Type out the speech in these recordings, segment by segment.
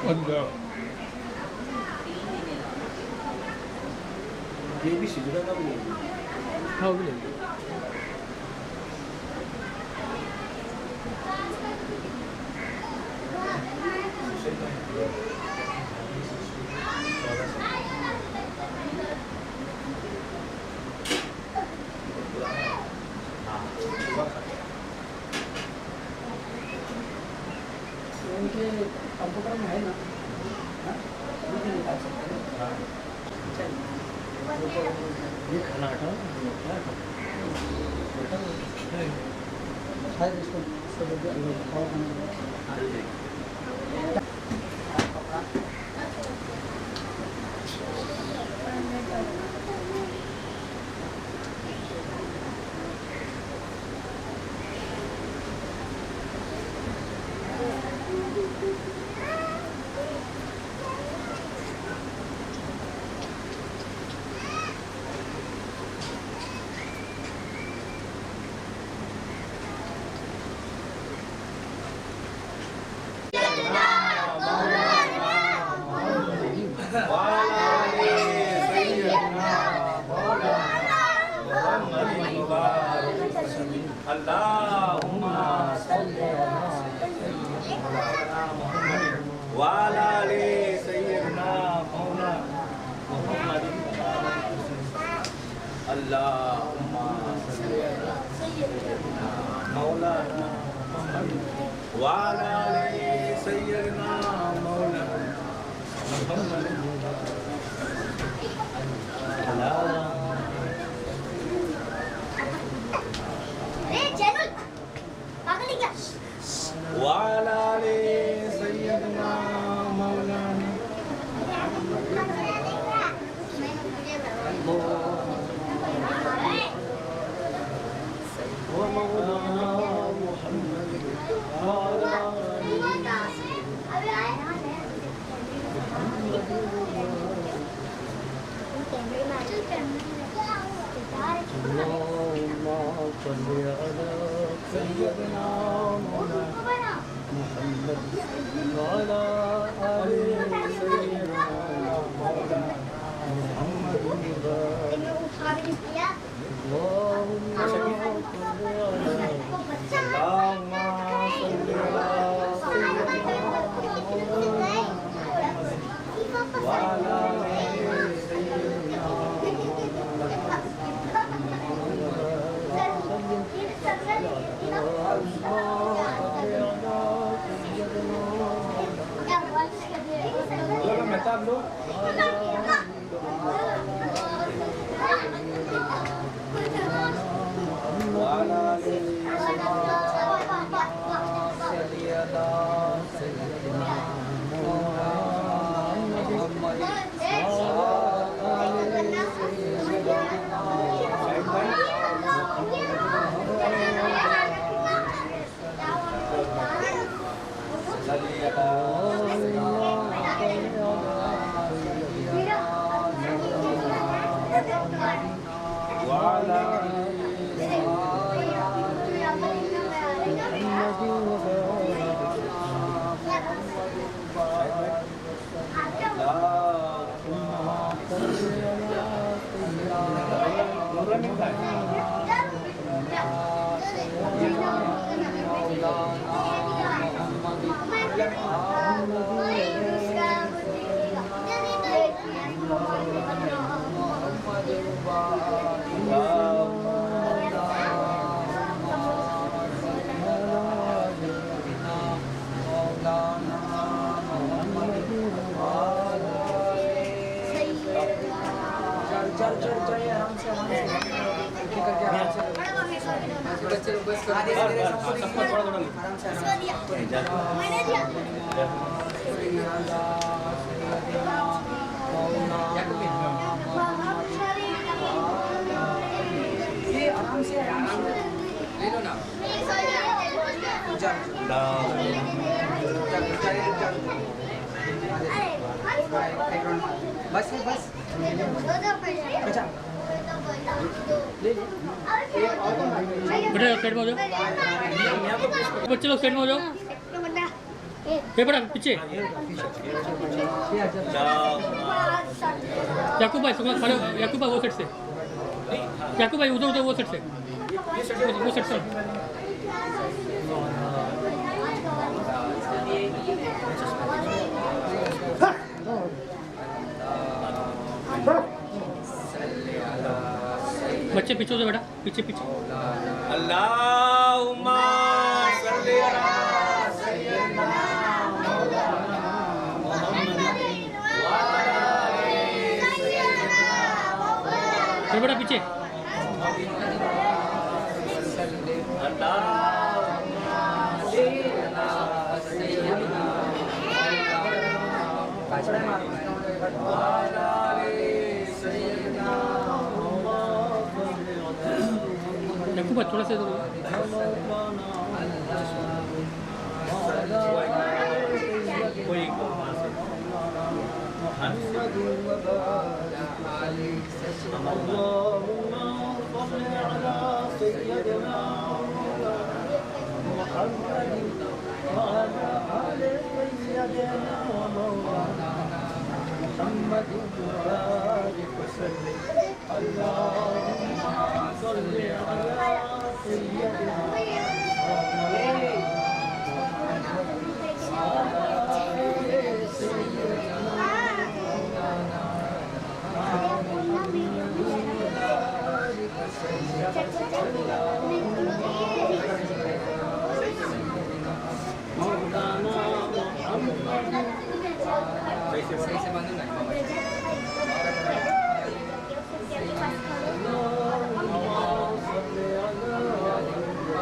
اللہ یہ بھی سجدہ کا بھی لے لیں۔ ہاں بھی لے لیں۔ ان کے کمپیوٹر میں ہے نا، وہ بھی نکال سکتے ہیں۔ یہ کھانا ہٹاؤ شاید اس کو دے دیا اور اللہم صلی وعلی آل سیدنا مولانا محمد اللہم صلی سیدنا مولانا محمد وعلی آل سیدنا مولانا محمد وعلى آل سيدنا مولانا ومولانا محمد وعلى اللهم صل على سيدنا مولانا محمد وعلى آل سيدنا مولانا محمد اللهم صل على سيدنا مولانا وعلى آل سيدنا بس بس بیٹا سائڈ میں ہو جاؤ، بچے لوگ سائڈ میں ہو جاؤ، ये बड़ा पीछे याकूब भाई सुना खड़े याकूब भाई वो साइड से याकूब भाई उधर उधर वो साइड से वो साइड से बच्चे पीछे से बेटा पीछे पीछे अल्लाहुम्मा सल्ली अला सय्यिदना ये बेटा पीछे याकूब भाई थोड़ा सा इधर कोई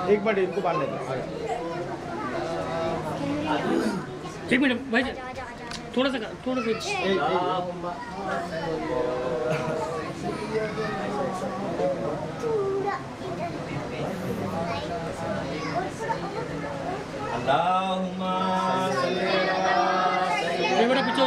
एक मिनट इनको बांध लेते एक मिनट भाई थोड़ा सा अल्लाहुम्मा सल्ली अला ये बेटा पीछे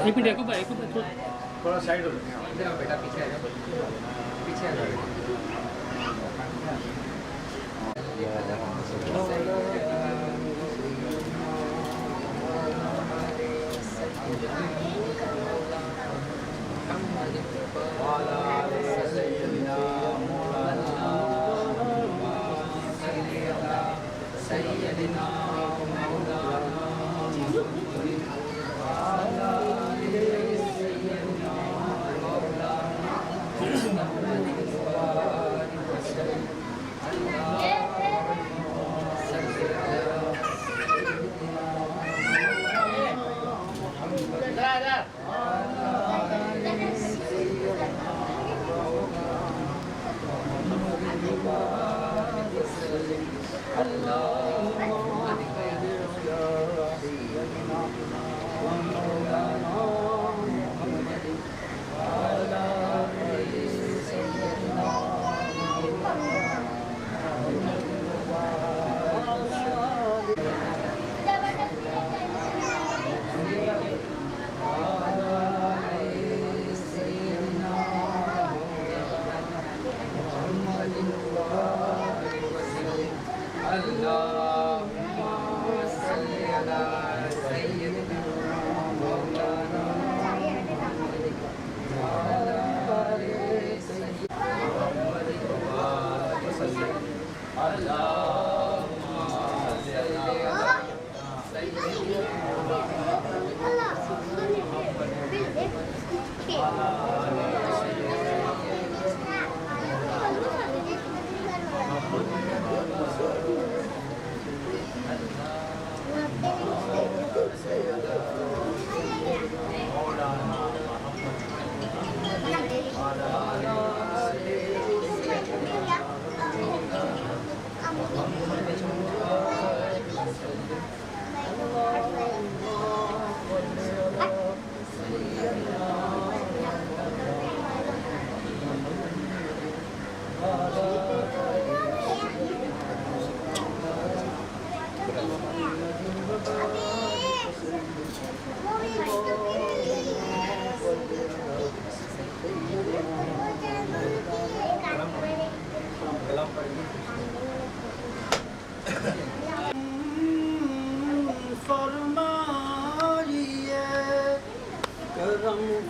एक मिनट याकूब भाई थोड़ा साइड हो बेटा पीछे आ जाओ पीछे आ जाओ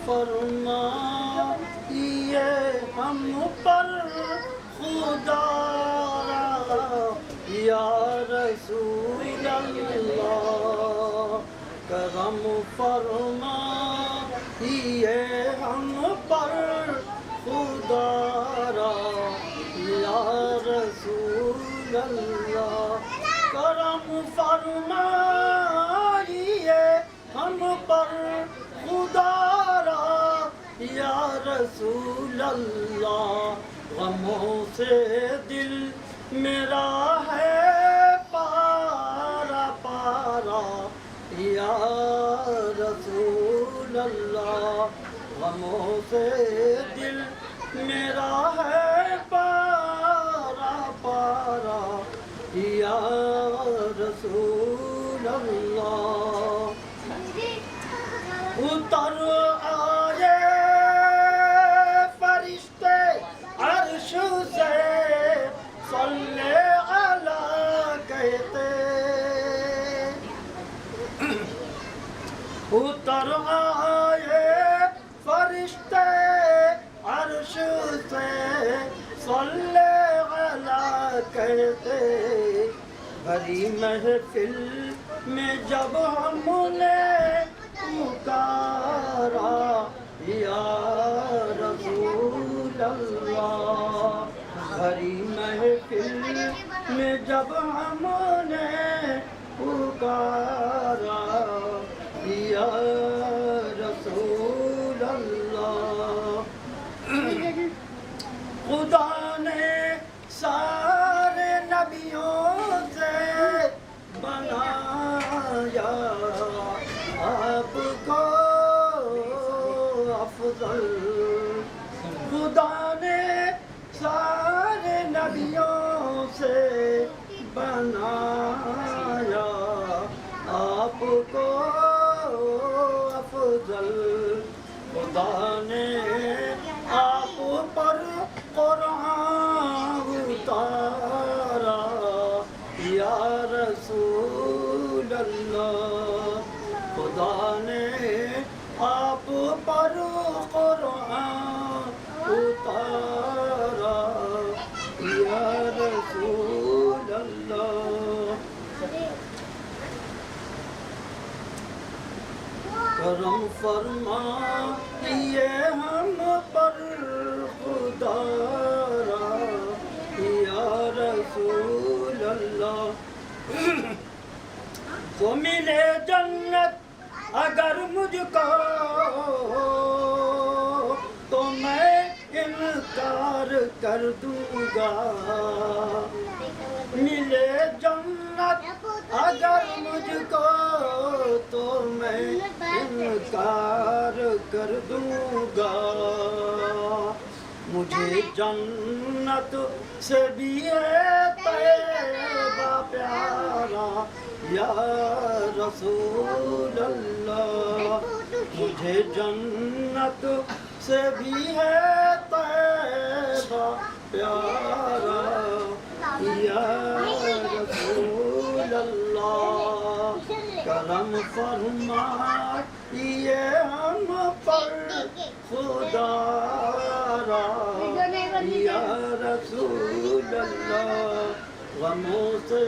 فرمائیے ہم پر خدا را یا رسول اللہ کرم فرمائیے ہم پر خدا را یا رسول اللہ کرم فرمائیے ہم پر خدا را یا رسول اللہ غموں سے دل میرا ہے پارا پارا یا رسول اللہ غموں سے دل میرا ہے پارا پارا یا رسول اللہ اتر آئے فرشتے عرش سے صلی علی کہتے اتر آئے فرشتے عرش سے صلی علی کہتے بھری محفل میں جب ہم نے پکارا یا رسول اللہ بھری محفل میں جب ہم نے پکارا یا رسول اللہ خدا نے سارے نبیوں سے بنایا آپ کو افضل خدا نے سارے نبیوں سے بنایا آپ کو افضل خدا نے آپ پر قرآن اتارا یا رسول اللہ خدا نے آپ پر قرآن اتارا یا رسول اللہ کرم فرمائیے ہم پر خدا را یا رسول اللہ تو ملے جنت اگر مجھ کو تو میں انکار کر دوں گا ملے جنت اگر مجھ کو تو میں انکار کر دوں گا مجھے جنت سے بھی ہے طیبہ پیارا یا رسول اللہ مجھے جنت سے بھی ہے طیبہ پیارا یا رسول اللہ کرم فرمائیے ہم پر خدا را یا رسول اللہ غموں سے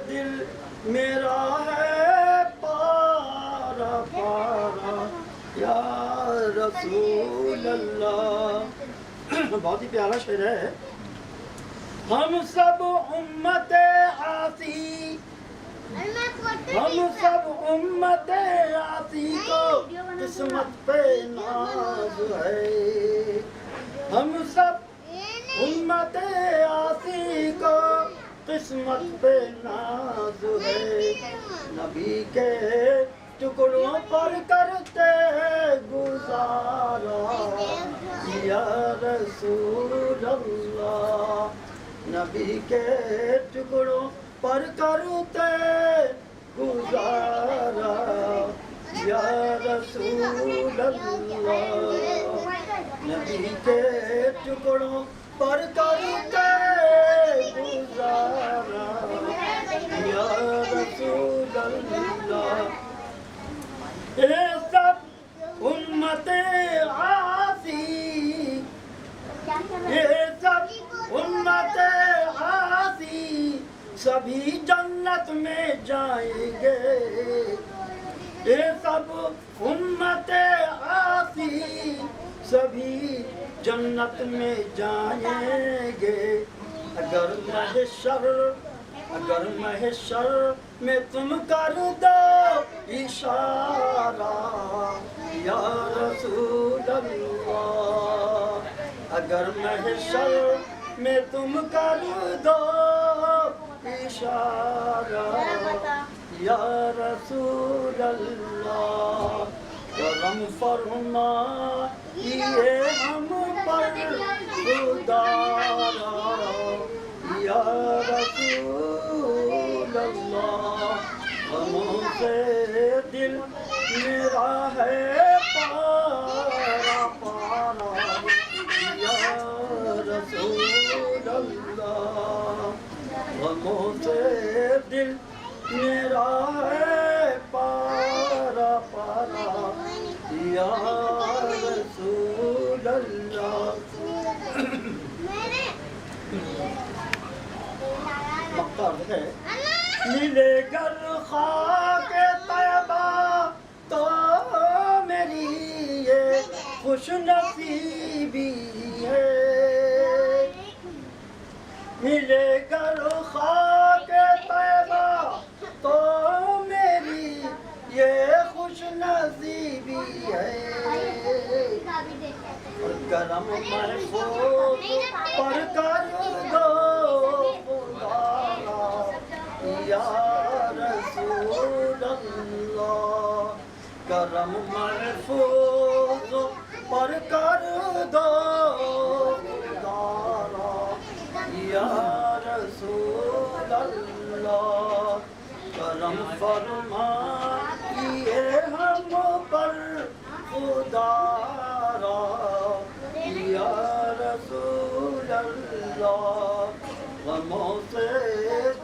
دل میرا ہے پارا پارا یا رسول اللہ بہت ہی پیارا شعر ہے ہم سب امت عاصی ہم سب امت عاصی کو قسمت پہ ناز ہے ہم سب امت عاصی کو قسمت پہ ناز ہے نبی کے ٹکڑوں پر کرتے گزارا یا رسول اللہ نبی کے ٹکڑوں پر کرتے گزارا یا رسول اللہ نبی کے ٹکڑوں پر کرتے گزارا یا رسول اللہ اے سب امت سبھی جنت میں جائیں گے یہ سب امت آسی سبھی جنت میں جائیں گے اگر محشر میں تم کر دو اشارہ یا رسول اللہ اگر محشر میں تم کر دو اشارہ یا رسول اللہ کرم فرمائیے ہم پر خدا یا رسول اللہ غموں سے دل میرا ہے پارا پارا یا رسول اللہ غموں سے دل میرا ہے پارا پارا یا رسول اللہ مقصد ہے ملے گر خاک طیبہ تو میری یہ خوش نصیبی ہے ملے گر خاک طیبہ تو میری یہ خوش نصیبی ہے اور کرم محفوظ پر کر دو یا رسول اللہ کرم محفوظ پر کر دو یا رسول اللہ کرم فرمائیے ہم پر خدا یا رسول اللہ غموں سے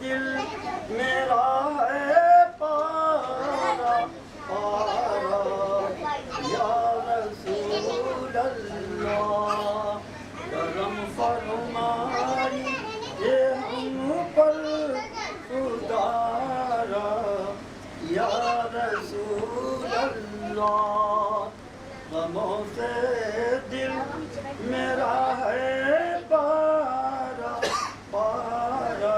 دل میرا ہے پارا پارا یا رسول اللہ کرم فرمائیے ہم پر خدا یا رسول اللہ غموں سے دل میرا ہے پارا پارا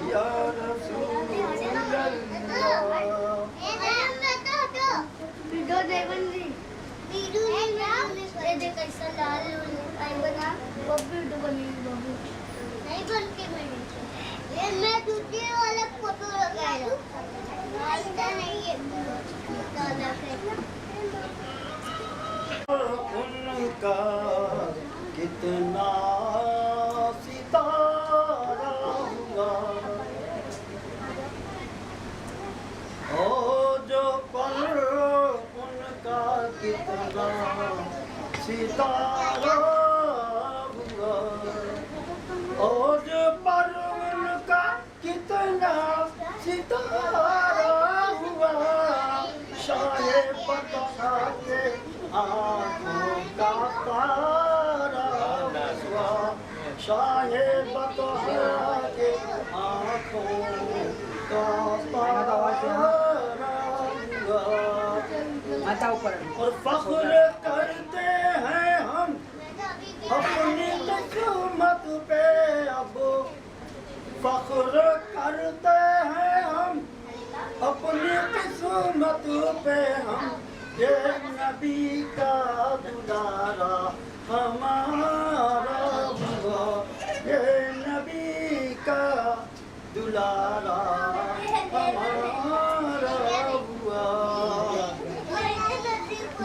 یا رسول اللہ میں دوسرے والا فوٹو لگایا نہیں ہے ان کا کتنا ستارہ ہوا او جو پر ان کا کتنا ستارہ ہوا او جو پر ان کا کتنا ستارہ ہوا شاہ پتہ کے آنکھوں کا تارا ہوا شاہ بطحا کے آنکھوں کا تارا ہوا اور فخر کرتے ہیں ہم اپنی قسمت پہ اب فخر کرتے ہیں ہم اپنی قسمت پہ ہم یہ نبی کا دلارا ہمارا ہوا یہ نبی کا دلارا ہمارا ہوا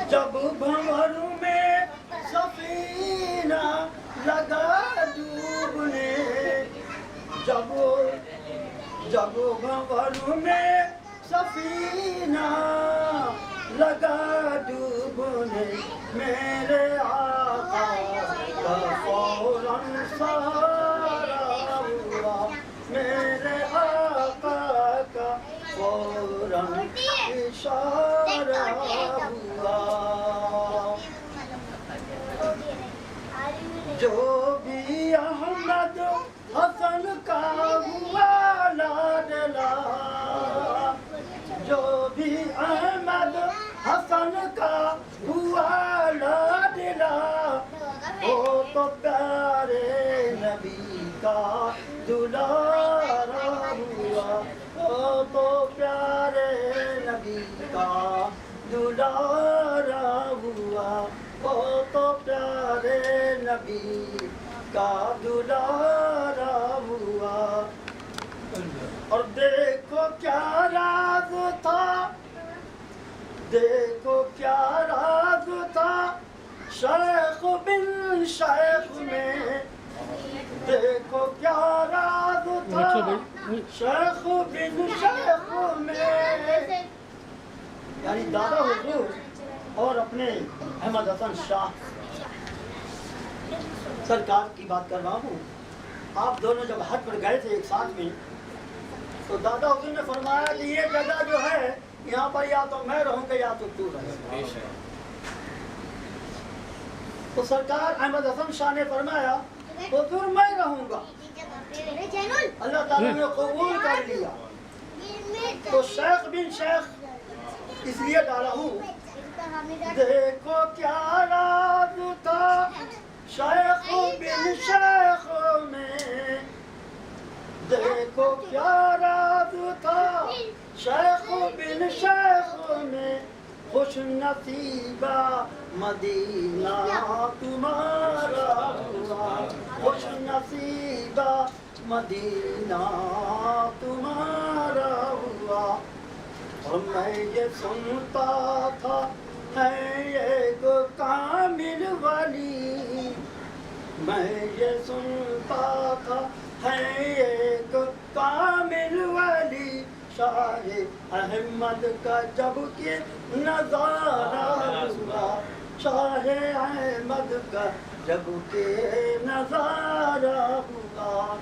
جب بھنور میں سفینہ لگا ڈوبنے جب بھنور میں سفینہ لگا ڈوبنے میرے آقا کا فوراً سارا ہوا میرے آقا کا فوراً اشارہ ہوا جو بھی احمد حسن کا ہوا کا دلارا ہوا، وہ تو پیارے نبی کا دلارا ہوا، وہ تو پیارے نبی کا دلارا ہوا۔ اور دیکھو کیا راز تھا، دیکھو کیا راز تھا شیخ بن شیخ میں، دیکھو کیا راز تھا شیخ بن شیخ میں، یعنی دادا حضور اور اپنے احمد حسن شاہ سرکار کی بات کر رہا ہوں۔ آپ دونوں جب حج پر گئے تھے ایک ساتھ میں، تو دادا حضور نے فرمایا کہ یہ جگہ جو ہے یہاں پر یا تو میں رہوں گا یا تو تو رہے۔ تو سرکار احمد حسن شاہ نے فرمایا حضور میں رہوں گا، اللہ تعالیٰ نے قبول کر لیا۔ تو شیخ بن شیخ اس لیے ڈالا ہوں، دیکھو کیا راز تھا شیخ بن شیخ میں، دیکھو کیا راز تھا شیخ بن شیخ میں، خوش نصیبہ مدینہ تمہارا ہوا، خوش نصیبہ مدینہ تمہارا ہوا۔ اور میں یہ سنتا تھا ہے ایک کامل ولی، میں یہ سنتا تھا ہے ایک کامل ولی، شاہ احمد کا جب کہ نظارہ ہوا، شاہ احمد کا جب کہ نظارہ ہوا۔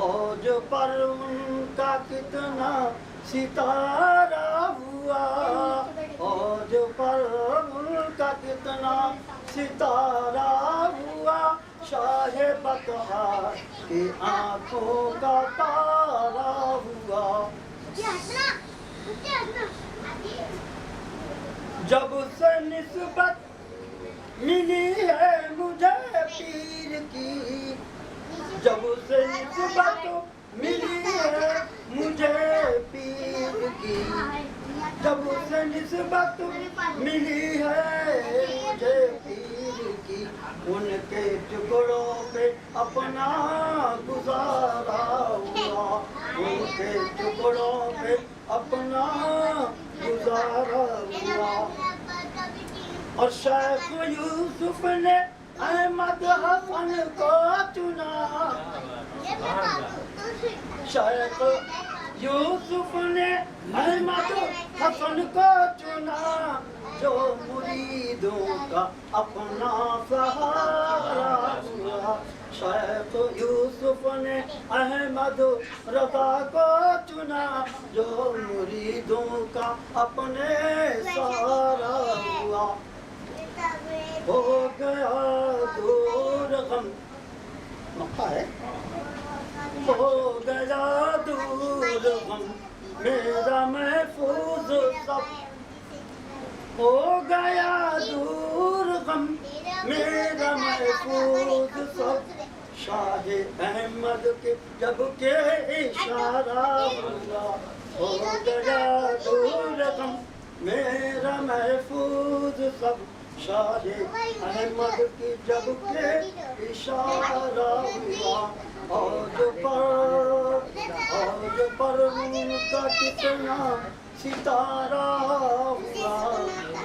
اوج پر ان کا کتنا ستارہ ہوا، اوج پر ان کا کتنا ستارہ ہوا، شاہ بطحا کی آنکھوں کا تارا ہوا۔ جب سے نسبت ملی ہے مجھے پیر کی، جب سے نسبت ملی ہے مجھے پیر کی، جب سے نسبت ملی ہے مجھے پیر کی، ان کے ٹکڑوں پہ اپنا گزارا ہوا، ان کے ٹکڑوں پہ اپنا گزارا ہوا۔ اور شیخ یوسف نے احمد حسن کو چنا، شیخ یوسف نے احمد حسن کو چنا، جو مریدوں کا اپنا سہارا ہوا۔ شیخ یوسف نے احمد رضا کو چنا، جو مریدوں کا اپنے سہارا ہوا۔ ہو گیا دور غم، مکہ ہے، ہو گیا دور غم میرا محفوظ سب، ہو گیا دور غم میرا محفوظ سب، شاہ احمد کے جب کہ اشارہ ہوا، ہو گیا دور غم میرا محفوظ سب، شاہ احمد کی جب کہ اشارہ ہوا۔ اوج پر ان کا کتنا ستارہ ہوا،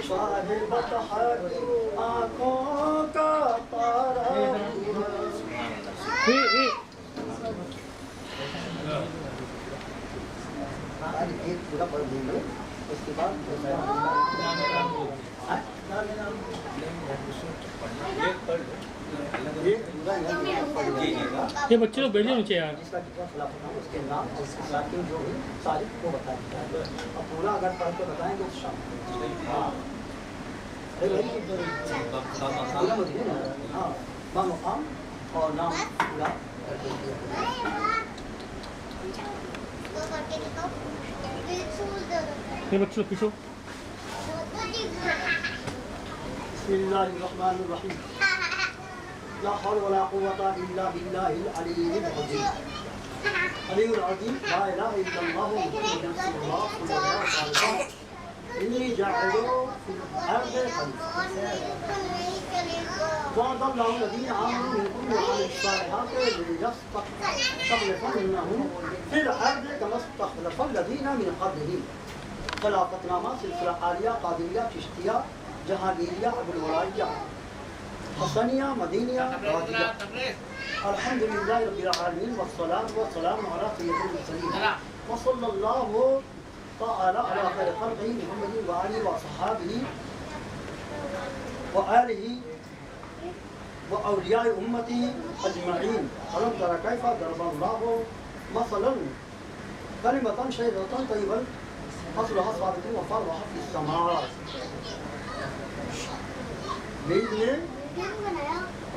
شاہ بطحا کی آنکھوں کا تارا ہوا۔ ایک پورا پڑھ دیں گے، اس کے بعد یہ بچے لوگ بیٹھ جانے چاہیے یار۔ اس کا کتنا خلاف ہونا اس کے نام اور ساتھی جو ہوئی صادق کو بتائیں گے، اور پورا اگر پڑھ کے بتائیں گے تو شام ہاں پورا مضمون ہے، ہاں مقام اور نام پورا کر کے دیا۔ یہ بچے لوگ پیچھو۔ بسم اللہ الرحمن الرحیم۔ لا حول ولا قوة إلا بالله العلي العظيم علی العظیم لا الہ الا اللہ محمد رسول اللہ صلی اللہ علیہ وسلم انی جاعل فی الارض خلیفہ وعد اللہ الذین آمنوا منکم وعملوا الصالحات ليستخلفنهم فی الارض كما استخلف الذین من قبلهم خلافت نامہ سلسلہ عالیہ قادریہ چشتیہ جہانگیریہ ابوالولائیہ حسنیہ مدینیہ غازیہ الحمد لله رب العالمين والصلاة والسلام على سيد المرسلين وصلى الله تعالى على خير خلقه محمد وآله وصحابه وآله وأولياء أمته أجمعين. ألم تر كيف ضرب الله مثلا كلمة شيئة طيبة أصلها ثابت وفرعها في السماء بإذن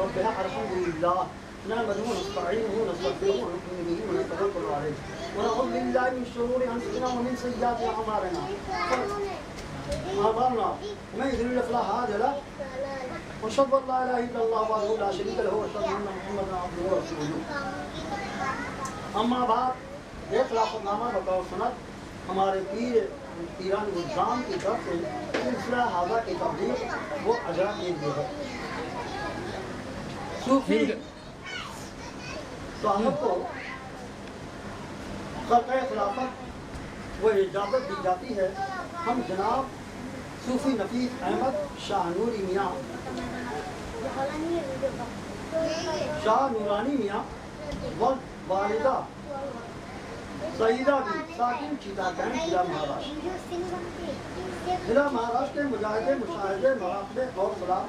ربها. الحمد لله نحمده ونستعينه ونستغفره ونؤمن به ونتوكل عليه ونعوذ بالله من شرور انفسنا ومن سيئات اعمالنا من يضلل فلا هادي له واشهد ان لا اله الا الله وحده لا شريك له واشهد ان محمدا عبده ورسوله. اما بعد یہ خلافت نامہ بقول سنت ہمارے پیران گلزام کی طرف سے سلسلہ حاضہ کی تبلیغ وہ اجرا کے لیے ہے. صوفی صاحب کو خلقہ خلافت وہ اجازت دی جاتی ہے. ہم جناب صوفی نفیس احمد شاہ نوری میاں شاہ نورانی میاں والدہ سیدہ بھی ساکن چیتا گنج ضلع مہاراشٹر. ضلع مہاراشٹر مجاہد مشاہدے مراقبے اور صلاح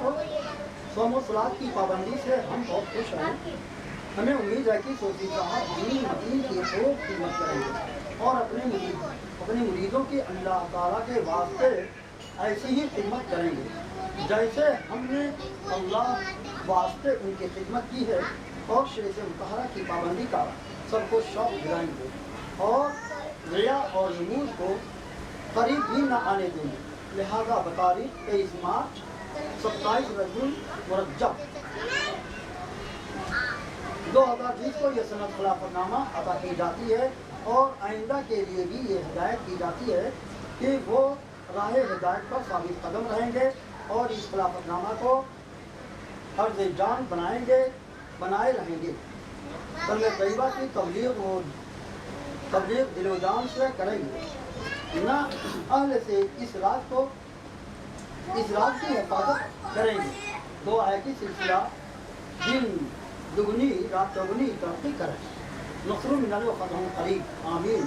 صوم و صلاح کی پابندی سے ہم بہت خوش ہیں. ہمیں امید ہے کہ صوفی صاحب دین مدین کی خوب خدمت کریں گے اور اپنے مریدوں کی اللہ تعالیٰ کے واسطے ایسی ہی خدمت کریں گے جیسے ہم نے اللہ واسطے ان کی خدمت کی ہے. اور شریعت مطہرہ کی پابندی کا سب کو شوق دلائیں گے اور ریا اور نمود کو قریب بھی نہ آنے دیں گے. لہذا بتاریخ 23 مارچ 27 رجب مرجب 2020 کو یہ سند خلافت نامہ عطا کی جاتی ہے اور آئندہ کے لیے بھی یہ ہدایت کی جاتی ہے کہ وہ راہ ہدایت پر ثابت قدم رہیں گے اور اس خلافت نامہ کو عرض جان بنائے رہیں گے. کلمہ طیبہ کی تبلیغ دل و جان سے کریں گے. نہ اہل سے اس راز کی حفاظت کریں گے. دعا ہے کہ سلسلہ دن دگنی رات چوگنی ترقی کریں. نصر من اللہ و فتح قریب آمین.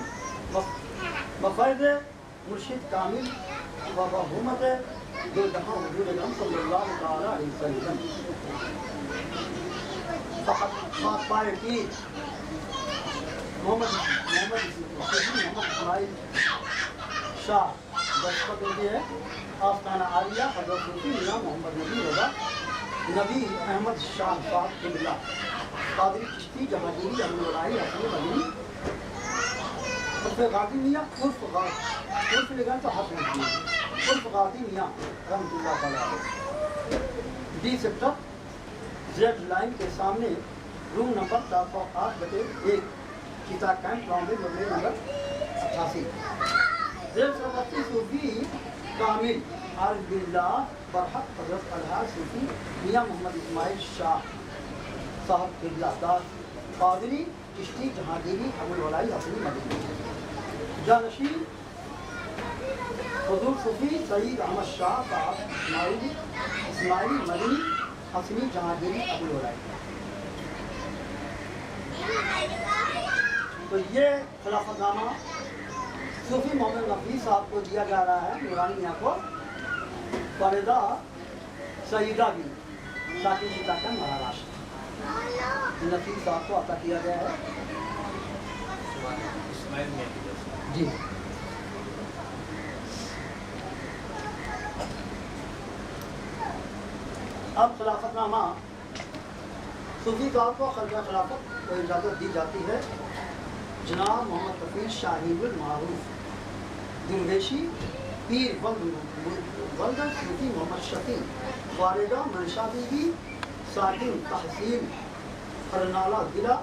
بفیض مرشد کامل و بحکومت دو جہاں حضور اکرم صلی اللہ تعالی علیہ وسلم. فقط پائے کی محمد اسماعیل شاہ دستخط ہوتی ہے. آستانہ عالیہ حضرت صوفی میاں محمد نبی احمد شاہ صاحب قبلہ قادری چشتی جہانگیری ابوالولائی حسنی مدنی عرف غازی میاں عرف لگن تو حق نہیں عرف غازی میاں رحمۃ اللہ تعالیٰ. ڈی سیکٹر زیڈ لائن کے سامنے روم نمبر 408/1 چیتا کیمپ بامبے ممبئی نمبر 88. زیر سرپرستی صوفی کامل عارف باللہ برحق حضرت الحاج صوفی میاں محمد اسماعیل شاہ صاحب قبلہ دار قادری چشتی جہانگیری ابوالولائی حسنی مدنی. جانشین حضور صوفی سعید احمد شاہ صاحب اسماعیلی مدنی حسنی جہانگیری ابوالولائی. تو یہ خلافت نامہ صوفی محمد نفیس صاحب کو دیا جا رہا ہے. نورانی میاں کو والدہ سیدہ بھی ساکن چیتا گنج مہاراشٹر نفیس صاحب کو عطا کیا گیا ہے. جی اب خلافت نامہ صوفی صاحب کو خلقہ خلافت کو اجازت دی جاتی ہے. جناب محمد کفیل شاہین المعروف درویشی پیر ولد صوفی محمد شفیع والدہ منشا بی بی साकिन तहसील हरनाला जिला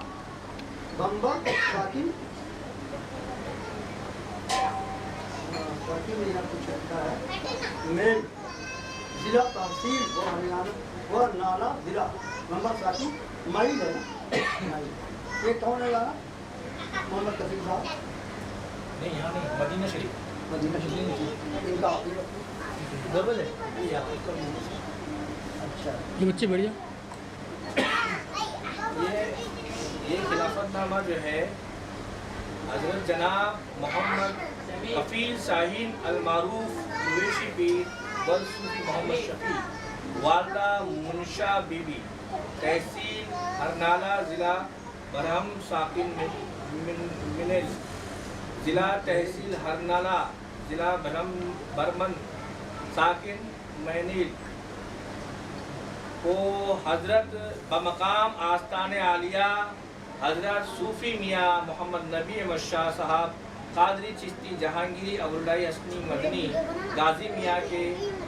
बम्बा साकिन साकिन में यहाँ कुछ लिखा है मेल जिला तहसील व हरियाणा व नाला जिला बम्बा साकिन माई है ना माई। ये कौन है गाना? मोहम्मद कफील साहब। नहीं यहाँ नहीं, मदीना शरीफ। मदीना शरीफ इनका डबल है। अच्छा ये बच्चे बढ़िया। ये खिलाफतनामा जो है हजरत जनाब मोहम्मद कफील शाहीन अलमारूफ कुरैशी पीर वल सूफी मोहम्मद शफी वालदा मुनशा बीबी तहसील हरनाला ज़िला बरहम साकिन मिनेल ज़िला तहसील हरनाला ज़िला बरमन साकिन मैनील को हज़रत बमकाम आस्तान आलिया हज़रत सूफ़ी मियाँ मोहम्मद नबी अहमद शाह साहब कादरी चिश्ती जहांगीरी अबुल्लाई हसनी मदनी गाजी मियाँ के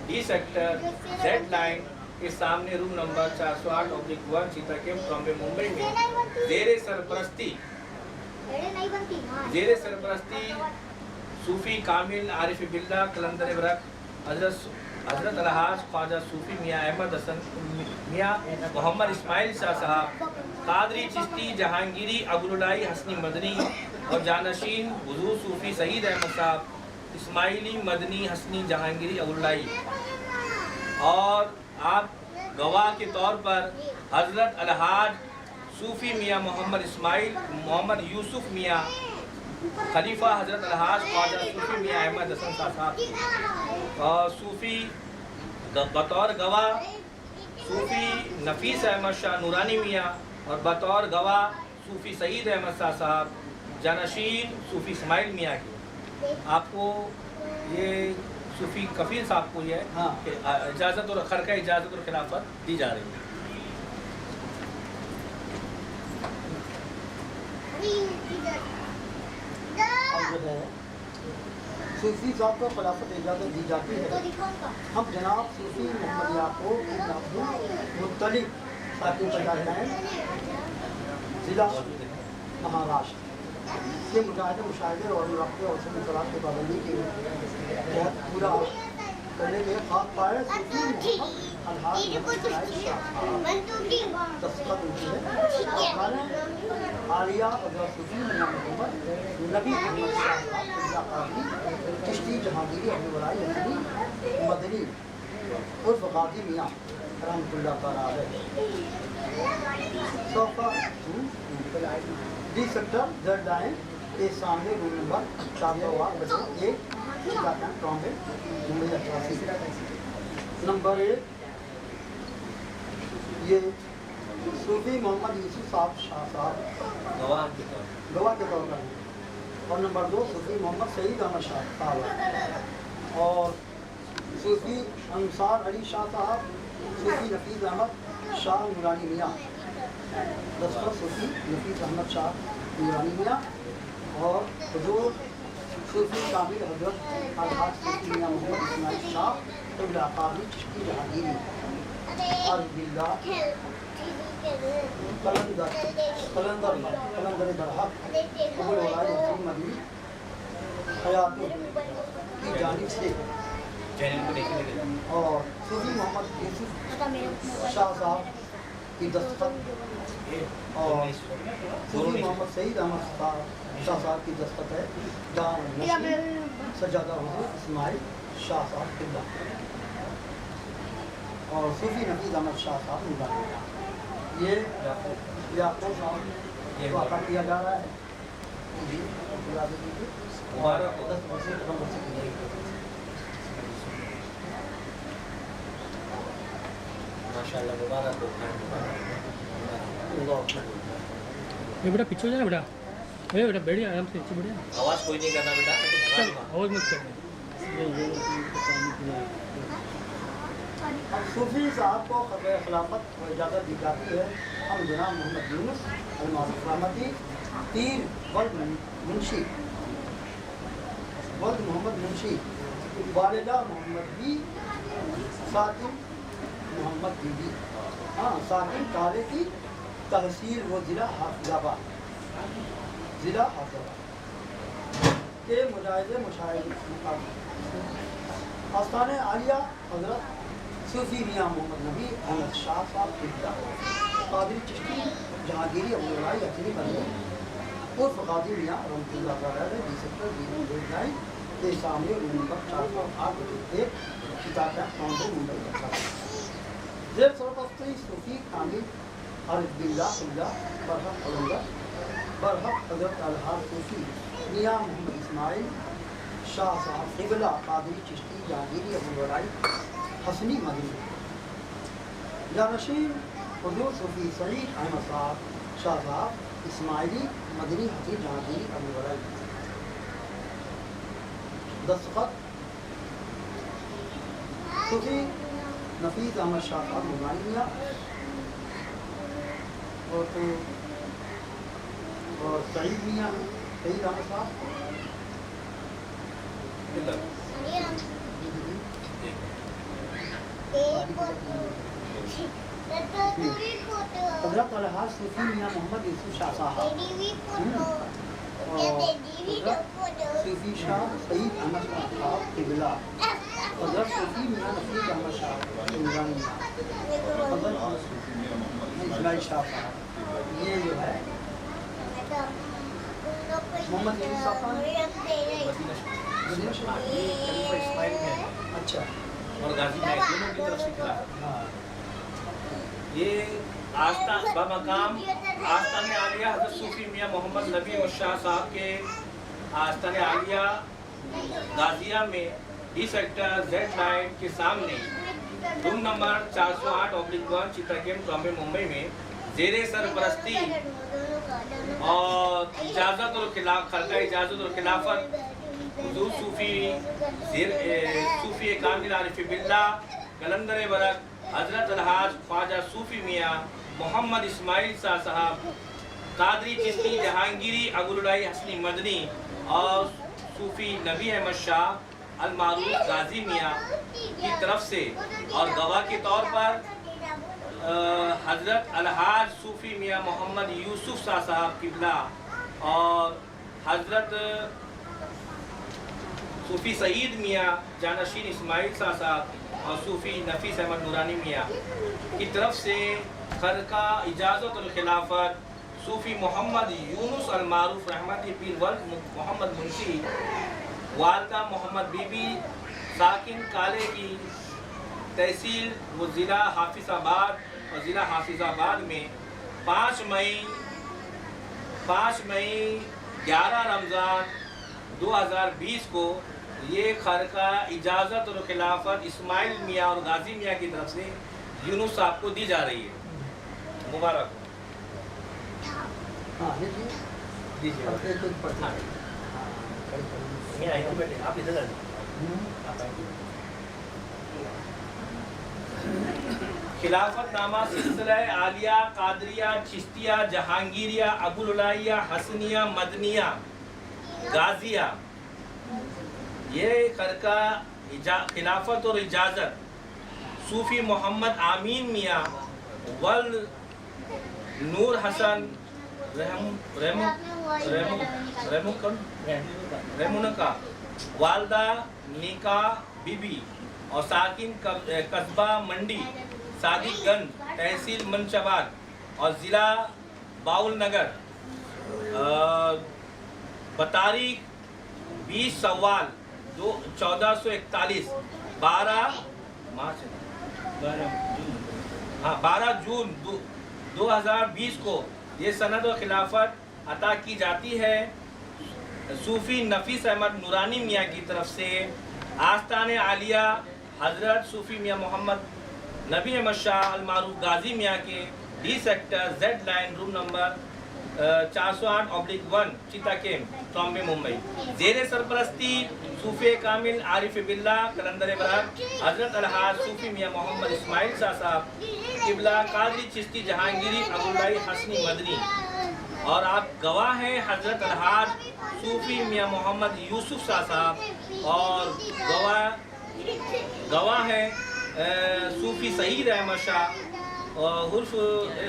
डी सेक्टर जेड लाइन के सामने रूम नंबर 408/1 चीता कैंप बॉम्बे मुंबई में ज़ेरे सरपरस्ती सूफ़ी कामिल आरिफ बिल्ला कलंदर बरक हज़रत अलहाज ख्वाजा सूफ़ी मियाँ अहमद हसन मियाँ मोहम्मद इस्माइल शाह साहब कादरी चिश्ती जहांगीरी अबुल्लाई हसनी मदनी और जानशीन हुजूर सूफ़ी सईद अहमद साहब इस्माइली मदनी हसनी जहांगीरी अबुल्लाई। और आप गवाह के तौर पर हज़रत अलहाज सूफ़ी मियाँ मोहम्मद इस्माइल मोहम्मद यूसुफ मियाँ खलीफा हज़रत अलहाज ख्वाजा सूफ़ी मियाँ अहमद हसन शाह साहब और सूफ़ी बतौर गवाह सूफ़ी नफीस अहमद शाह नूरानी मियाँ और बतौर गवाह सूफ़ी सईद अहमद शाह साहब जानशीन सूफ़ी इस्माइल मियाँ की। आपको ये सूफ़ी कफील साहब को ये हाँ। इजाज़त और खरका इजाज़त और खिलाफत दी जा रही है। अब जो है सूफी साहब को खिलाफत इजाज़त दी जाती है। हम जनाब सूफी मोहम्मद याकूब इब्न अब्दुल मुत्तलिब साकिन पजाहिलाइन ज़िला महाराष्ट्र के मुशाहिदे और मुराक़बे और सलात की पाबंदी के तहत पूरा करने के खाक पाए सूफी मोहम्मद अलहाज दस्तखत उनकी है आलिया और सूफी मियाँ मोहम्मद नबी अहमद शाह कादरी चिश्ती जहांगीरी अबुल्लाई हसनी मदनी उर्फ गाजी मियाँ रहमतुल्लाह तआला अलैह sofa D sector Z line के सामने room number 408/1 Bombay Mumbai 88। Number 1 ये सूफी मोहम्मद यूसुफ साहब शाह साहब गवाह के तौर पर। और नंबर 2 सूफी मोहम्मद सईद अहमद शाह साहब और सूफी अंसार अली शाह साहब सूफी नफीस अहमद शाह नूरानी मियाँ दस्तखत सूफी नफीस अहमद शाह नूरानी मियाँ और हुजूर सूफी कामिल हजरत अलहाज सूफी मियाँ मोहम्मद इस्माइल शाह क़िबला कादरी चिश्ती जहांगीरी अरबिल्ला कलंदर बरहक अबुल्लाई हसन मदनी हयात की जानिब से और सूफी मोहम्मद यूसुफ शाह साहब की दस्तखत और सूफी मोहम्मद सईद अहमद शाह साहब की दस्तखत है दार नशीर सज्जादा हुजूर इस्माइल शाह साहब क़िबला और सूफी नफीस अहमद शाह साहब नूरानी। ये याकूब साहब ये वाक़ा किया जा रहा है जी मुबारक 10 वर्ष से खत्म हो चुकी है। माशाल्लाह मुबारक हो। ये बेटा पीछे हो जाना बेटा। अरे बेटा बैठिए आराम से पीछे बढ़िया। आवाज़ कोई नहीं करना बेटा। चल आवाज़ मत करना। सूफी साहब को खिलाफत को इजाज़त दी जाती है। हम जनाब मोहम्मद यूनुस अलमारूफ रहमती पीर वल्द मोहम्मद मुंशी वालिदा मोहम्मद बी साकिन मोहम्मद बीबी हाँ साकिन काले की तहसील व ज़िला हाफिजाबाद के मुजाहिद मुशाहिद आस्थान आलिया हजरत सूफी मियाँ मोहम्मद नबी अहमद शाह साहब किबला कादरी चिश्ती जहांगीरी अबूलाई हसनी मदनी उर्फ कादी मियाँ रहमतुल्लाह तआला डी सेक्टर लाइन के सामने रूम नंबर 408 किताब काउंटर मुंबई जेर सरपस्ती सूफी कामिल आरिफ बिल्ला किबला बरहक हजरत अलहाज सूफी मियाँ मोहम्मद इस्माइल शाह साहब किबला कादरी चिश्ती जहांगीरी अबूलाई हसनी मदनी जानशीन हुजूर सूफी सईद अहमद साहब शाह साहब इस्माइली मदनी हसीन जहांगीरी अबूलाई दस्तखत सूफी नफीस अहमद शाह साहब मुबानिया और सईद मियाँ सईद अहमद साहब हजरत अलहाज सूफी मियाँ मोहम्मद यूसुफ शाह साहब सूफी शाह सईद अहमद साहब किबला हजरत सूफी मियाँ नफीस अहमद शाह इमरानी हजरत इस्माइल शाह साहब ये जो है मोहम्मद यूसुफ साहब अच्छा और गाजी नाइक दोनों की तरफ से खिला ये बमकाम आस्तान आलिया हज़रत सूफी मियाँ मोहम्मद नबी और शाह साहब के आस्तान आलिया गाजिया में डी सेक्टर जेड लाइन के सामने रूम नंबर 408/1 चित्राकेम बॉम्बे मुंबई में जेरे सरपरस्ती और इजाज़त और खरका इजाज़त और खिलाफत हुजूर सूफी कामिल आरिफ बिल्ला कलंदर बरक हजरत अलहाज ख्वाजा सूफी मियाँ मोहम्मद इस्माइल शाह साहब कादरी चिश्ती जहांगीरी अबूलाई हसनी मदनी और सूफी नबी अहमद शाह अलमारूफ गाजी मियाँ की तरफ से और गवाह के तौर पर हजरत अलहाज सूफी मियाँ मोहम्मद यूसुफ शाह साहब किबला और हजरत सूफी सईद मियाँ जानशीन इस्माइल शाह साहब और सूफी नफीस अहमद नूरानी मियाँ की तरफ से खरका इजाज़त और खिलाफत सूफी मोहम्मद यूनुस अलमारूफ रहमती पीर वल्द मोहम्मद मुंशी वालदा मोहम्मद बीबी साकिन काले की तहसील व ज़िला हाफिज़ाबाद में 5 मई 11 रमज़ान 2020 को ये खरका इजाज़त और खिलाफत इस्माइल मियाँ और गाजी मियाँ की तरफ से यूनुस साहब को दी जा रही है। मुबारक दीजिए आप इधर खिलाफतनामा सिलसिला आलिया कादरिया चिश्तिया जहांगीरिया अबूलाइया हसनिया मदनिया गाजिया ये खरका खिलाफत और इजाज़त सूफी मोहम्मद आमीन मियाँ वल नूर हसन रेमुनका वालदा निका बीबी और साकिन कस्बा मंडी सादिकगंज तहसील मंशाबाद और ज़िला बाउल नगर बतारीख 20 सवाल 1441 12 जून 2020 को ये सनद और खिलाफत अता की जाती है सूफी नफीस अहमद नूरानी मियाँ की तरफ से आस्तान आलिया हजरत सूफी मियाँ मोहम्मद नबी अहमद शाह अलमारूफ गाजी मियाँ के D sector Z line room number 408/1 चिताकेम बॉम्बे मुंबई जेरे सरपरस्ती सूफी कामिल आरिफ बिल्ला कलंदर बरक हजरत अलहाज सूफी मियाँ मोहम्मद इस्माइल शाह साहब किबला कादरी चिश्ती जहांगीरी अबूलाई हसनी मदनी और आप गवाह हैं हजरत अलहाज सूफी मियाँ मोहम्मद यूसुफ शाह साहब और गवाह हैं सूफी सईद अहमद शाह उर्फ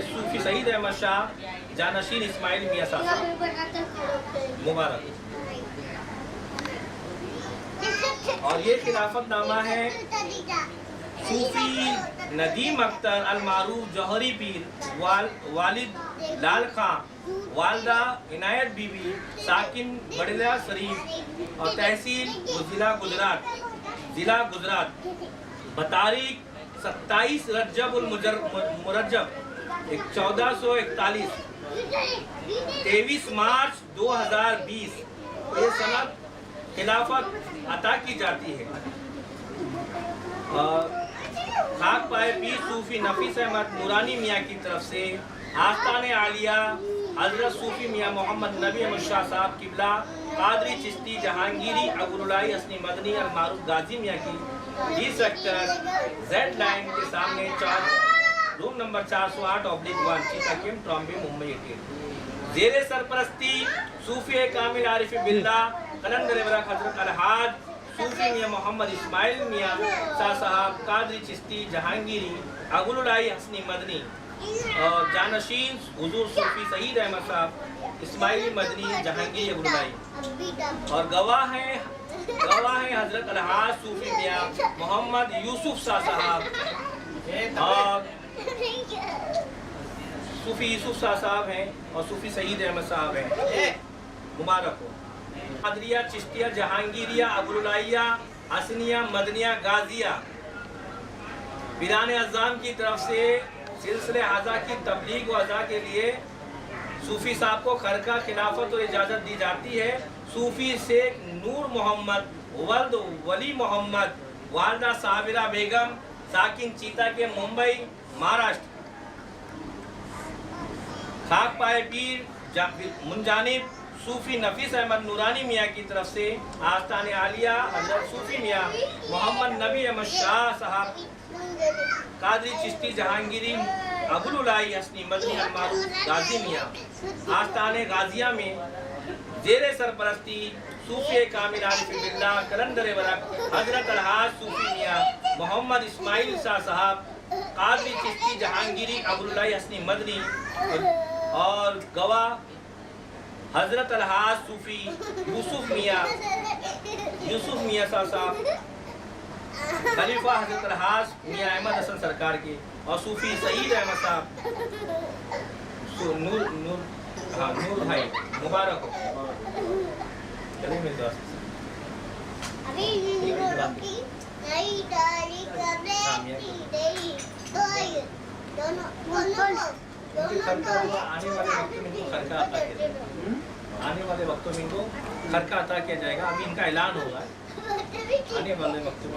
सूफी सईद अहमद शाह जानशीन इस्माइल मियाँ साहब मुबारक। और ये खिलाफतनामा है सूफी नदीम अख्तर अल मारूफ जौहरी पीर वालिद लाल खां वालदा इनायत बीबी साकिन बड़ला शरीफ और तहसील जिला गुजरात बतारीख 27 रजब उल मुरज्जब 1441 23 मार्च 2020 ये सनद खिलाफत अता की जाती है। खाक पाए पीर सूफी नफीस अहमद नूरानी मियाँ की तरफ से आस्तान आलिया हजरत सूफी मियाँ मोहम्मद नबी अहमद शाह साहब किबला कादरी चिश्ती जहांगीरी अबुरुलाई हसनी मदनी अल मारूफ गाजी मियाँ की डी सेक्टर जेड लाइन के सामने रूम नंबर 408/1 चीताकिम ट्रॉम्बे मुंबई 18 जेरे सरपरस्ती सूफी कामिल आरिफ बिल्ला कलंदर बरक हजरत अलहाज सूफी मियाँ मोहम्मद इस्माइल मियाँ शाह साहब कादरी चिश्ती जहांगीरी अबुरुलाई हसनी मदनी और जानशीन हुजूर सूफी सईद अहमद साहब इस्माइली मदनी जहांगीरी अबुरुलाई और गवाह हैं हजरत अलहाज सूफी मियाँ मोहम्मद यूसुफ शाह साहब और सूफी यूसुफ शाह साहब हैं और सूफी सईद अहमद साहब हैं मुबारक हो। कादरिया चिश्तिया जहांगीरिया अबुरुलाइया हसनिया मदनिया गाजिया पीरान अज़ाम की तरफ से सिलसिले हाजा की तबलीग व अज़ा के लिए सूफी साहब को खरका खिलाफत और इजाज़त दी जाती है। सूफी शेख नूर मोहम्मद वल्द वली मोहम्मद वालदा साबिरा बेगम साकिन चीता के मुंबई महाराष्ट्र खाक पाए पीर मुंजानिब सूफी नफीस अहमद नूरानी मियाँ की तरफ से आस्तान आलिया हजरत सूफी मियाँ मोहम्मद नबी अहमद शाह साहब कादरी चिश्ती जहांगीरी अबुरुलाई हसनी मदनी अल मारूफ गाजी मियाँ आस्तान गाजिया में जेरे सरपरस्ती सूफी कामिल आरिफ बिल्ला कलंदर बरक हजरत अलहाज सूफी मियाँ मोहम्मद इस्माइल शाह साहब कादरी चिश्ती जहांगीरी अबुरुलाई हसनी मदनी और गवाह हजरत अलहाज सूफी यूसुफ मियाँ शाह साहब खलीफा हजरत अलहाज मियाँ अहमद हसन सरकार के और सूफी सईद अहमद साहब नूर भाई मुबारक हो। चलिए मेरे दोस्त अभी रोटी नई डाली कबे दही दोनों आने वाले वक्तों में इनको खरका अता किया जाएगा। अभी इनका ऐलान होगा आने वाले वक्तों में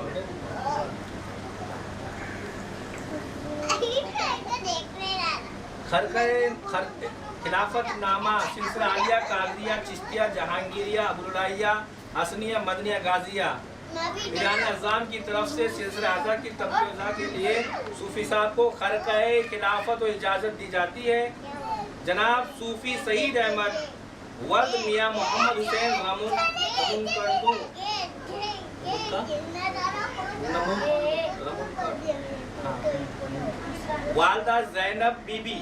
खिलाफत नामा सिलसिला आलिया कादरिया चिश्तिया जहांगीरिया अबुरुलाइया हसनिया मदनिया गाजिया पीरान अज़ाम की तरफ से सिलसिला आज़ा की तब्लीग के लिए सूफी साहब को खरकाए खिलाफत और इजाज़त दी जाती है। जनाब सूफी सईद अहमद वल्द मियाँ मोहम्मद हुसैन वालदा ज़ैनब बीबी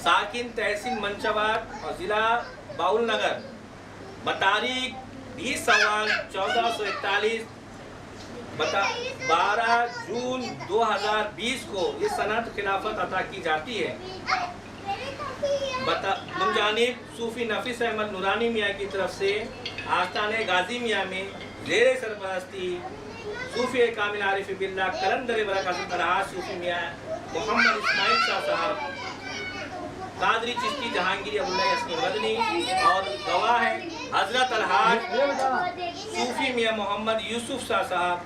साकिन तहसील मंशाबाद और ज़िला बाउल नगर बतारीख 20 सवाल 1441 12 जून 2020 को ये सनद खिलाफत अता की जाती है। मुंजानिब सूफी नफीस अहमद नूरानी मियाँ की तरफ से आस्ताने गाजी मियाँ में ज़ेरे सरपरस्ती सूफी कामिल आरिफ बिल्ला कलंदर बरक हजरत अलहाज सूफी मियाँ मोहम्मद इस्माइल शाह साहब कादरी चिश्ती जहांगीरी अबुरुलाई हसनी मदनी और गवाह है हजरत अलहाज सूफी मियाँ मोहम्मद यूसुफ शाह साहब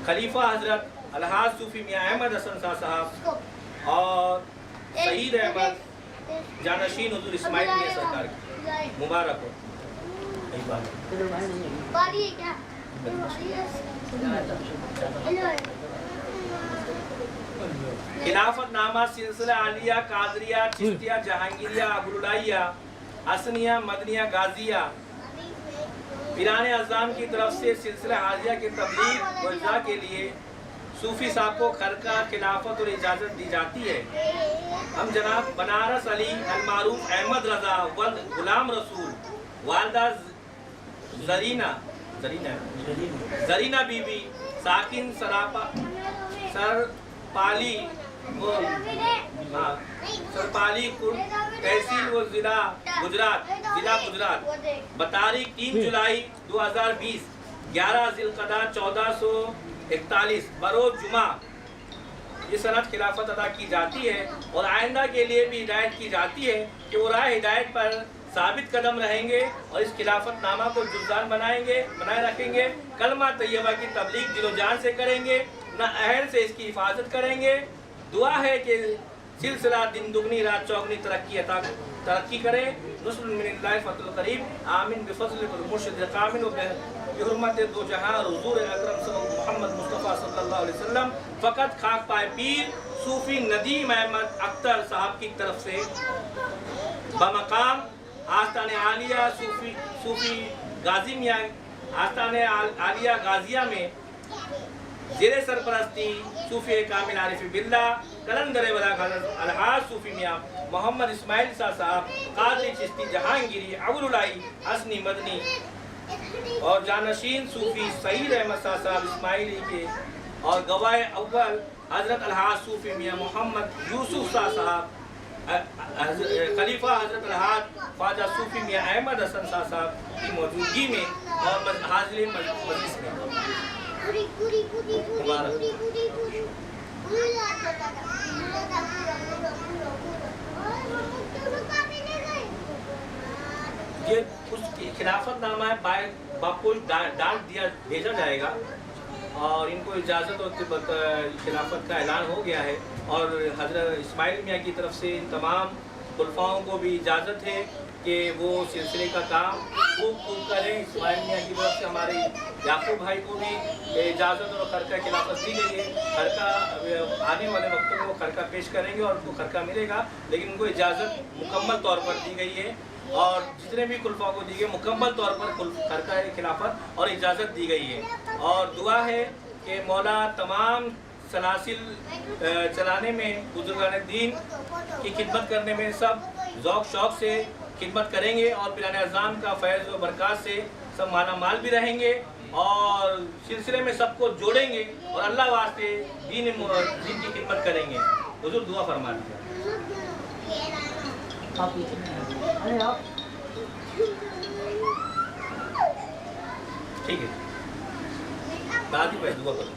खलीफा हजरत अलहाज सूफी मियाँ अहमद हसन शाह साहब और सईद अहमद जानशीन हुजूर इस्माइल मियाँ सरकार की मुबारक हो। खिलाफत नामा सिलसिला आलिया कादरिया चिश्तिया जहांगीरिया अबुरुलाइया हसनिया मदनिया गाजिया पीरान अज़ाम की तरफ से सिलसिला हाजिया की तबलीग व इज़ा के लिए सूफी साहब को खरका खिलाफत और इजाज़त दी जाती है। हम जनाब बनारस अली अलमारूफ अहमद रजा वल्द गुलाम रसूल वालदा जरीना बीबी साकिन सरपाली तहसील व जिला गुजरात बतारीख 3 जुलाई 2020 11 ज़िलक़दा 1441 बरोज़ जुमा ये सनत खिलाफत अदा की जाती है और आइंदा के लिए भी हिदायत की जाती है कि वो राह हिदायत पर साबित कदम रहेंगे और इस खिलाफत नामा को जुज़ान बनाए रखेंगे। कलमा तैयबा की तबलीग दिलो जान से करेंगे, न अहल से इसकी हिफाजत करेंगे। दुआ है कि सिलसिला दिन दुगनी रात चौगनी तरक्की करे। नुस्रुन मिनल्लाहि फतहुल करीब आमीन बिफज़लिल मुर्शिद कामिल व बिहुर्मत दो जहां हुजूर अकरम मोहम्मद मुस्तफ़ा सल्लल्लाहु अलैहि वसल्लम फ़कत खाक पाए पीर सूफी नदीम अहमद अख्तर साहब की तरफ से बमकाम आस्ताने आलिया सूफी गाजी मियाँ आस्ताने आलिया गाजिया में ज़ेरे सरपरस्ती सूफी कामिल आरिफ बिल्ला कलंदर बराक अलहाज सूफी मियाँ मोहम्मद इस्माइल साहब कादरी चिश्ती जहांगीरी अबुलुलाई हसनी मदनी और जानशीन सूफी सईद अहमद साहब इस्माइली के और गवाह अव्वल हजरत अलहाज सूफी मियाँ मोहम्मद यूसुफ साहब खलीफा हजरत अलहाज ख्वाजा सूफी मियाँ अहमद हसन साहब की मौजूदगी में और हाजिर मजलिस में ये कुछ खिलाफत नामा है बापू डाल दिया भेजा जाएगा और इनको इजाज़त और खिलाफत का ऐलान हो गया है और हज़रत इस्माइल मियाँ की तरफ से इन तमाम खुलफाओं को भी इजाज़त है कि वो सिलसिले का काम खूब करें। इस्माइल मियाँ की तरफ से हमारे याकूब भाई को भी इजाज़त और खरका खिलाफत दी गई है। खरका आने वाले वक्तों में वो खरका पेश करेंगे और उनको खरका मिलेगा, लेकिन उनको इजाज़त मुकम्मल तौर पर दी गई है और जितने भी खुलफा को दी गई मुकम्मल तौर पर खरका खिलाफत और इजाज़त दी गई है। और दुआ है कि मौला तमाम सलासिल चलाने में बुजुर्गान दीन की खिदमत करने में सब ज़ौक़ शौक़ से खिदमत करेंगे और पिराने अज़ाम का फैज़ व बरक़ात से सब माला माल भी रहेंगे और सिलसिले में सबको जोड़ेंगे और अल्लाह वास्ते दीन की खिदमत करेंगे। हुज़ूर दुआ फरमा दीजिए। ठीक है, दादी भाई दुआ करो।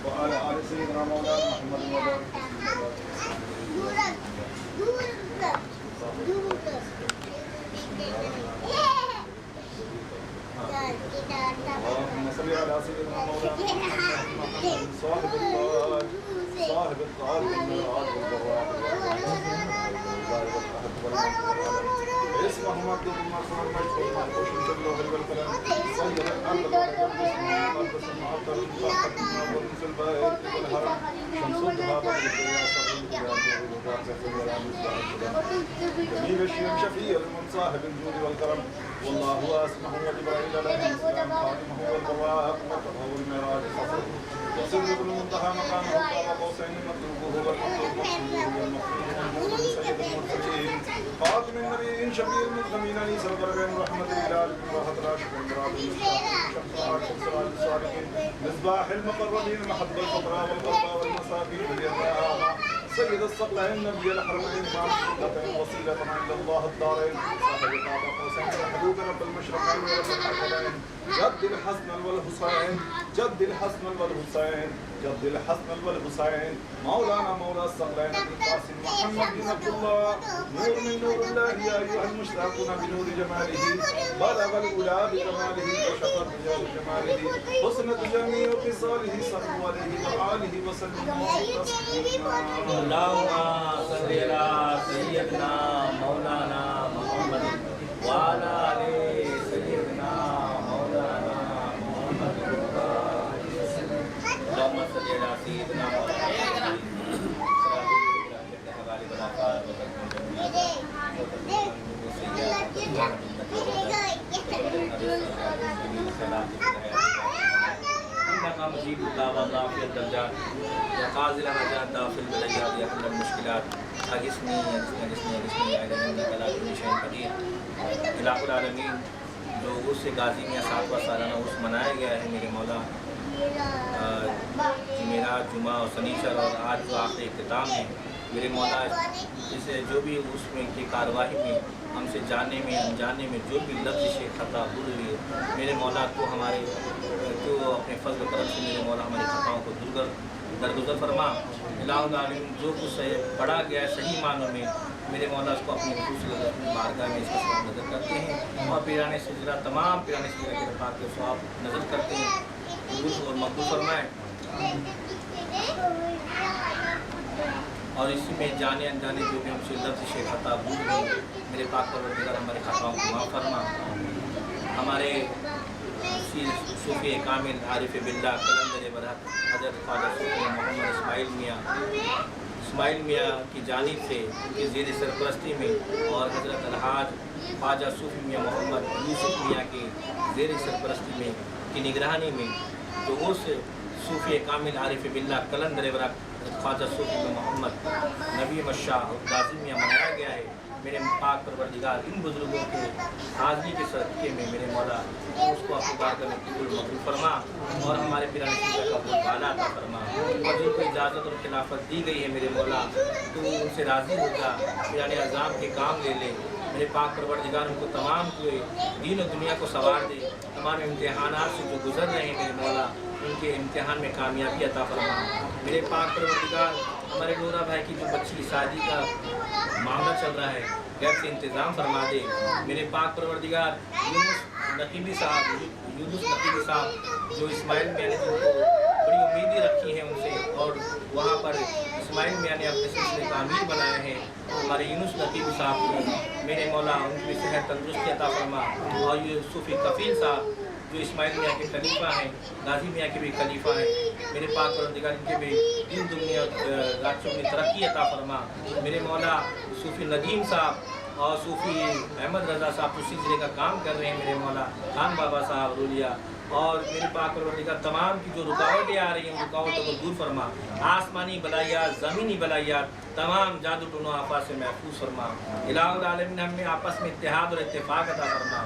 وعلى آل سيدنا مولانا محمد اللهم صل على سيدنا مولانا محمد صاحب الطاج صاحب الطاج والميراث والبراء اسمه مكتوب مرفوع مشهور منقوش في اللوح والقلم صير الأرض والقدس المعطر والمنزل البائر والهرم شمس الضباب جميل الشيم شفيع من صاحب الجود والكرم والله اسمه وجبريل عليه السلام خاتمه والبراء وقته والميراث فصل وسر المنتهى مقامه قاب قوسين مطلوبه والمطلوب مقصوده والمقصود سيد المرسلين خاتم النبيين شفيع المسلمين انيس الضربين رحمه الهلال من راحه راشد امراض شمس سراج الصالحين مصباح المقربين محب الفقراء والغرباء والمساكين باليتامى سيد الصقلين نبي الحرمين امام الصدقين وصيله عند الله الدارين صاحب قاب قوسين حبوب رب المشرقين ورب الحسنين جد الحسن والحسين جد الحسن والحسين جد الحسن والحسين مولانا مولى الصقلين القاسم محمد بن عبد الله نور من نور الله يا ايها المشتاقون بنور جماله بلغ الأولى بجماله وشفى الرجال بجماله حسنت جميع خصاله صلوا عليه وآله وسلموا تسليما اللهم صل على سيدنا مولانا محمد وعلى آل سيدنا مولانا محمد اللهم صل على سيدنا مولانا محمد खैरात इन्नका मुजीबुद दावा राफ़िअद दर्जात या क़ाज़िल हाजात दाफ़िल बलैयात या हल्लुल मुश्किलात अगिस्नी या इन्नका अला कुल्लि शैइन क़दीर। इलाहुल आलमीन, जो उर्स गाज़ी में 7वां सालाना उर्स मनाया गया है मेरे मौला, जुमेरात, जुमा और शनीचर और आज जो आखिरी इख्तिताम है मेरे मौला, इसे जो भी उसमें की कार्रवाई में हमसे जाने में अनजाने में जो भी लफ्ज़ ख़ता भूल हुई है मेरे मौला, तो अपने फज़ल करम से मेरे मौला हमारी खताओं को दरगुज़र फरमा। इलाहुल आलमीन, जो कुछ पढ़ा गया है सही मानों में मेरे मौला उसको अपनी बारगाह में इसका सवाब नज़र करते हैं और पीराने सिजरा तमाम पीराने सिजरा के रफ़ात के सवाब नज़र करते हैं, कबूल और मकबूल फरमाएँ। और इसी में जाने अनजाने जो भी हमसे लफ्ज़ ख़ता भूल गए मेरे पाक परवरदिगार हमारे खताओं को माफ़ फरमा। हमारे सूफ़ी कामिल आरिफ बिल्लाह कलंदर बरहक हज़रत ख्वाजा सूफ़ी मोहम्मद इस्माइल मियाँ की जानिब से उनकी ज़ेर सरपरस्ती में और हज़रत अलहाज ख्वाजा सूफ़ी मियाँ मोहम्मद यूसुफ मियाँ की ज़ेर सरपरस्ती में की निगरानी में जो उस सूफ़ी कामिल आरिफ बिल्लाह कलंदर बरहक ख्वाजा सूफ़ी मोहम्मद नबी मशाह गाज़ी मियाँ मनाया गया है मेरे पाक परवरदिगार, इन बुज़ुर्गों के हाज़री के सदक़े में मेरे मौला उसको अपनी बारगाह में कबूल मकबूल फरमा और हमारे पीराने सिजरा का बहुत बाला अता फरमा। और जिनको इजाज़त और खिलाफत दी गई है मेरे मौला, तो उनसे राज़ी हो जा, पीराने अज़ाम के काम ले ले मेरे पाक परवरदिगार, उनको तमाम कोई दीन और दुनिया को सवार दे, तमाम इम्तिहानात से जो गुज़र रहे हैं मेरे मौला उनके इम्तिहान में कामयाबी अता फरमा। मेरे पाक परवरदिगार, हमारे नूरा भाई की जो बच्ची की शादी का मामला चल रहा है गैर से इंतज़ाम फरमा दे मेरे पाक परवरदिगार। यूनुस नकीबी साहब जो इस्माइल मियाँ ने जिनको बड़ी उम्मीदें रखी हैं उनसे और वहाँ पर इस्माइल मियाँ ने अपने सिलसिले का अमीर बनाए हैं, हमारे यूनुस नकीबी साहब को मेरे मौला उनकी सेहत तंदुरुस्ती अता फरमा। और ये सूफ़ी कफ़ील साहब जो इस्माइल मियाँ के खलीफा हैं, गाज़ी मियाँ के भी खलीफा हैं, मेरे पाक परवरदिगार इनके भी दीन दुनिया राज्यों में तरक्की अता फरमा। मेरे मौला सूफ़ी नदीम साहब और सूफ़ी अहमद रज़ा साहब उस सिलसिले का काम कर रहे हैं मेरे मौला, खान बाबा साहब रोलिया, और मेरे पाक परवरदिगार तमाम की जो रुकावटें आ रही हैं रुकावटों को दूर फरमा। आसमानी बलायात, ज़मीनी बलायात, तमाम जादू टोनों आफात से महफूज फरमा। इलाहुल आलमीन, हमें आपस में इत्तेहाद और इत्तेफाक अता फरमा।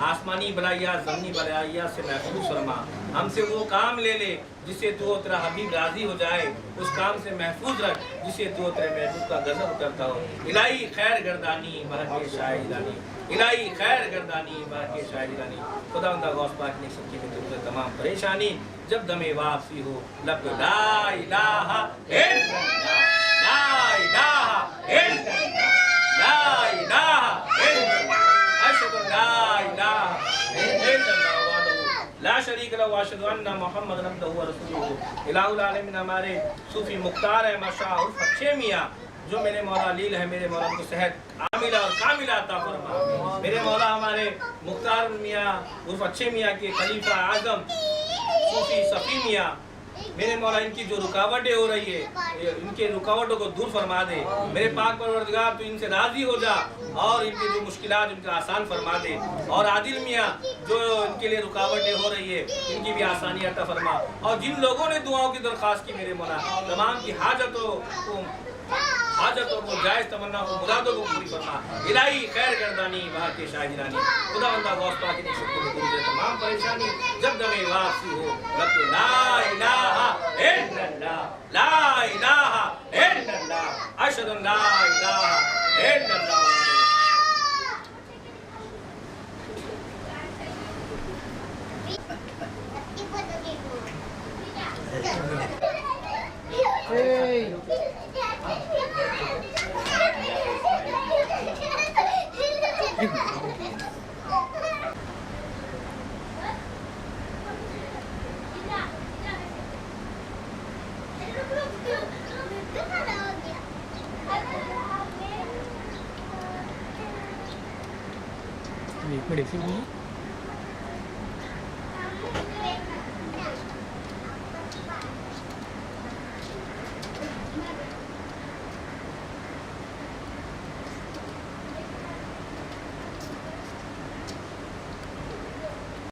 आसमानी बलायात, ज़मीनी बलायात से महफूज फरमा। हमसे वो काम ले ले जिससे तू तेरा हबीब राज़ी हो जाए, उस काम से महफूज रख जिससे तू तेरे महबूब का गज़ब करता हो। इलाही खैर गर्दानी बहके शाहिदानी, इलाही खैर गर्दानी बहके शाहिदानी। खुदावंद गौस पाक ने सबकी में तुझे तमाम परेशानी जब दमे वापसी हो लब ला इलाहा इल्लल्लाह, ला इलाहा इल्लल्लाह, ला इलाहा इल्लल्लाह, अशहदु ला इलाहा इल्लल्लाह ला शरीक लहू व अशहदु अन्ना मुहम्मदन अब्दुहु व रसूलुहु। इलाहुल आलमीन, हमारे सूफ़ी मुख्तार है माशा उर्फ अच्छे मियाँ जो मेरे मौला लील है, मेरे मौला को सेहत आमिला और कामिला अता फरमा। मेरे मौला हमारे मुख्तार मियाँ उर्फ अच्छे मियाँ के खलीफा आज़म सूफ़ी सफ़ी मियाँ, मेरे मौला इनकी जो रुकावटें हो रही है इनके रुकावटों को दूर फरमा दे मेरे पाक परवरदिगार। तो इनसे राज़ी हो जा और इनकी जो मुश्किलात इनका आसान फरमा दे। और आदिल मियाँ जो इनके लिए रुकावटें हो रही है इनकी भी आसानी अता फरमा। और जिन लोगों ने दुआओं की दरख्वास्त की मेरे मौला तमाम की हाजतों को जायज़ तमन्ना को मुरादों को पूरी फरमा। इलाही खैर गर्दानी बहके शाहिदानी। खुदावंद गौस पाक ने सबको दूर दे तमाम परेशानी जब दमे वापसी हो लब ला इलाहा इल्लल्लाह, ला इलाहा इल्लल्लाह, अशहदु ला इलाहा इल्लल्लाह। एक मिनट ऐसे बोलिए।